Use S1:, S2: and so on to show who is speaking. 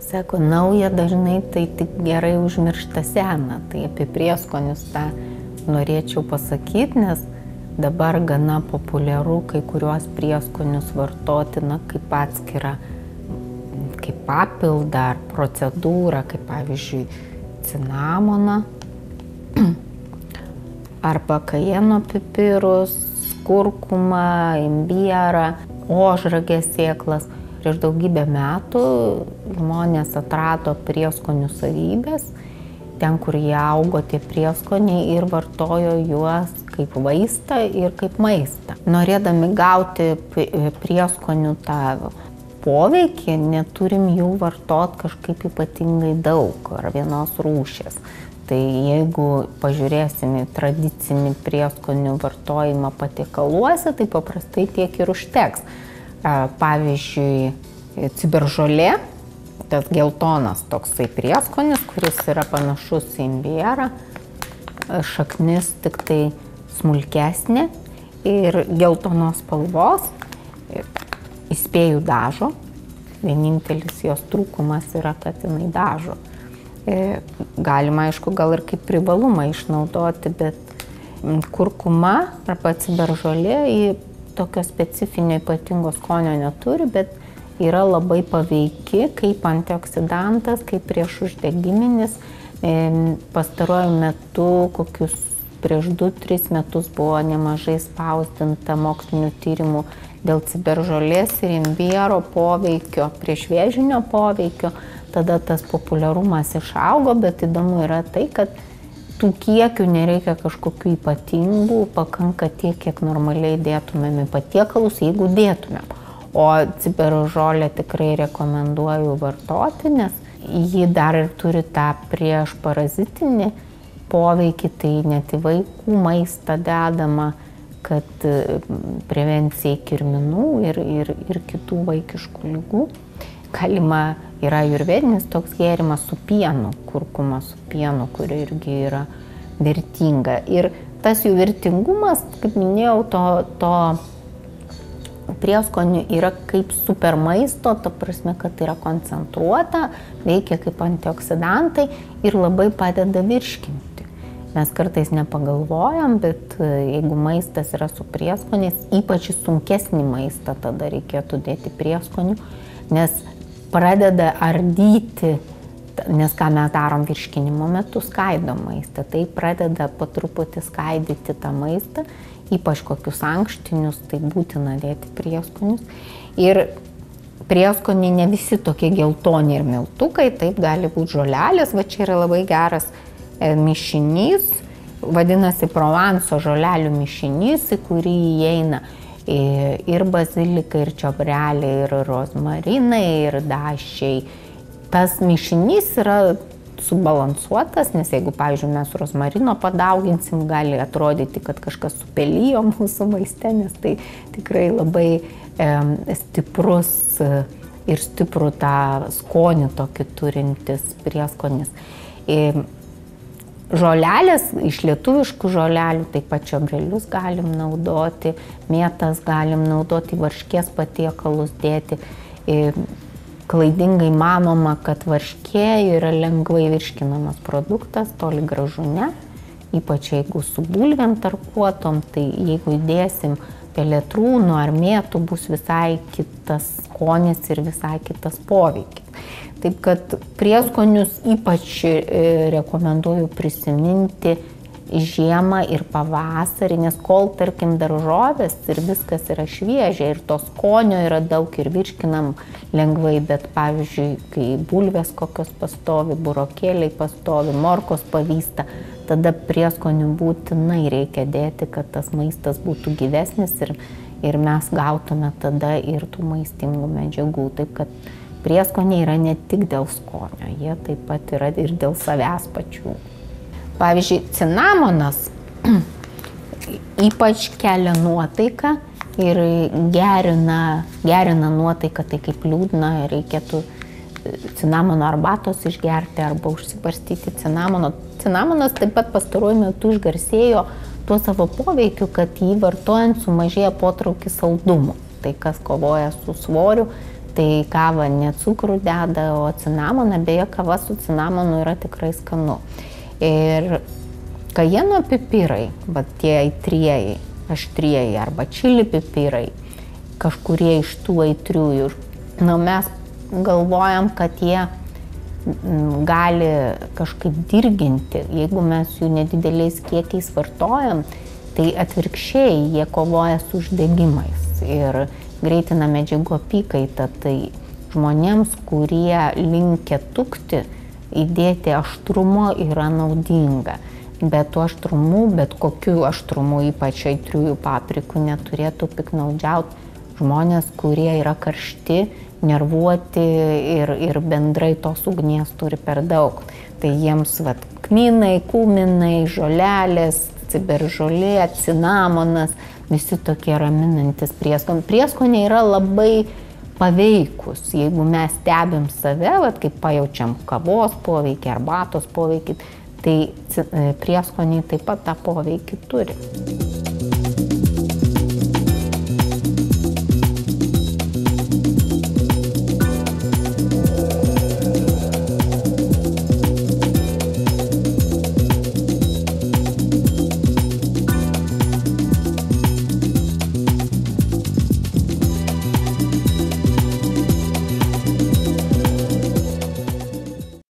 S1: Sako, nauja dažnai tai tik gerai užmiršta sena. Tai apie prieskonius tą norėčiau pasakyti, nes dabar gana populiaru kai kuriuos prieskonius vartoti kaip atskirą, kaip papildą ar procedūrą, kaip pavyzdžiui cinamoną arba kajeno pipirus, kurkumą, imbierą, ožragės sėklas. Prieš daugybę metų žmonės atrado prieskonių savybės, ten, kur jie augo tie prieskoniai ir vartojo juos kaip vaistą ir kaip maistą. Norėdami gauti prieskonių tą poveikį, neturim jų vartoti kažkaip ypatingai daug ar vienos rūšies. Tai jeigu pažiūrėsim į tradicinį prieskonių vartojimą patiekaluose, tai paprastai tiek ir užteks. Pavyzdžiui, ciberžolė, tas geltonas toksai prieskonis, kuris yra panašus į imbierą, šaknis tik tai smulkesnė ir geltonos spalvos, įspėju dažo, vienintelis jos trūkumas yra, kad jinai dažo. Galima, aišku, gal ir kaip privalumą išnaudoti, bet kurkuma arba ciberžolė tokio specifinio ypatingo skonio neturi, bet yra labai paveiki kaip antioksidantas, kaip priešuždegiminis. Pastaruoju metu, kokius prieš 2-3 metus buvo nemažai spausdinta mokslinių tyrimų dėl ciberžolės ir imbiero poveikio, priešvėžinio poveikio. Tada tas populiarumas išaugo, bet įdomu yra tai, kad tų kiekių nereikia kažkokių ypatingų, pakanka tiek, kiek normaliai dėtumėm į patiekalus, jeigu dėtumėm. O ciberžolę tikrai rekomenduoju vartoti, nes ji dar ir turi tą priešparazitinį poveikį, tai net į vaikų maistą dedama, kad prevencijai kirminų ir kitų vaikiškų ligų. Galima, yra ajurvedinis toks gėrimas su pienu, kurkuma su pienu, kuri irgi yra vertinga. Ir tas jų vertingumas, kaip minėjau, to prieskonių yra kaip super maisto, ta prasme, kad yra koncentruota, veikia kaip antioksidantai ir labai padeda virškinti. Mes kartais nepagalvojam, bet jeigu maistas yra su prieskoniais, ypač sunkesnį maistą tada reikėtų dėti prieskonių, nes pradeda ardyti, nes ką mes darom virškinimo metu, skaidom maistą, tai pradeda po truputį skaidyti tą maistą, ypač kokius ankštinius, tai būtina dėti prieskonius. Ir prieskoniai ne visi tokie geltoni ir miltukai, taip gali būti žolelės, va čia yra labai geras mišinys, vadinasi Provanso žolelių mišinys, į kurį įeina ir bazilika, ir čiobreliai, ir rozmarinai, ir dašiai. Tas mišinys yra subalansuotas, nes jeigu, pavyzdžiui, mes rozmarino padauginsim, gali atrodyti, kad kažkas supelijo mūsų maiste, nes tai tikrai labai stiprus ir stiprų tą skonį tokį turintis prieskonis. Žolelės, iš lietuviškų žolelių, taip pat čiobrelius galim naudoti, mėtas galim naudoti, varškės patiekalus dėti. Klaidingai manoma, kad varškė yra lengvai virškinamas produktas, toli gražu ne. Ypač jeigu su bulvėm tarkuotom, tai jeigu įdėsim pelėtrūnų ar mėtų, bus visai kitas skonis ir visai kitas poveikis. Taip kad prieskonius ypač rekomenduoju prisiminti žiemą ir pavasarį, nes kol, tarkim, daržovės ir viskas yra šviežia ir to skonio yra daug ir virškinam lengvai, bet pavyzdžiui, kai bulvės kokios pastovi, burokėliai pastovi, morkos pavysta, tada prieskonių būtinai reikia dėti, kad tas maistas būtų gyvesnis ir mes gautume tada ir tų maistingų medžiagų. Taip kad prieskoniai yra ne tik dėl skonio, jie taip pat yra ir dėl savęs pačių. Pavyzdžiui, cinamonas ypač kelia nuotaiką ir gerina nuotaiką, tai kaip liūdna, reikėtų cinamono arbatos išgerti arba užsibarstyti cinamono. Cinamonas taip pat pastaruoju metu išgarsėjo tuo savo poveikiu, kad jį vartojant sumažėja potraukis saldumų. Tai kas kovoja su svoriu, tai kava ne cukrų deda, o cinamoną, beje, kava su cinamonu yra tikrai skanu. Ir kajeno pipirai, va tie aitrieji, aštrieji arba čili pipirai, kažkurie iš tų aitriųjų, mes galvojam, kad jie gali kažkaip dirginti, jeigu mes jų nedideliais kiekiais vartojam, tai atvirkščiai jie kovoja su uždegimais ir greitina medžiagų apykaitą. Tai žmonėms, kurie linkę tukti, įdėti aštrumo yra naudinga. Bet tuo aštrumu, bet kokiu aštrumu, ypač aitriųjų paprikų, neturėtų piktnaudžiauti žmonės, kurie yra karšti, nervuoti ir bendrai tos ugnies turi per daug. Tai jiems kmynai, kuminai, žolelės, ciberžolė, cinamonas, visi tokie raminantis prieskoniai. Prieskoniai yra labai paveikus. Jeigu mes stebim save, kaip pajaučiam kavos poveikį, arbatos poveikį, tai prieskoniai taip pat tą poveikį turi.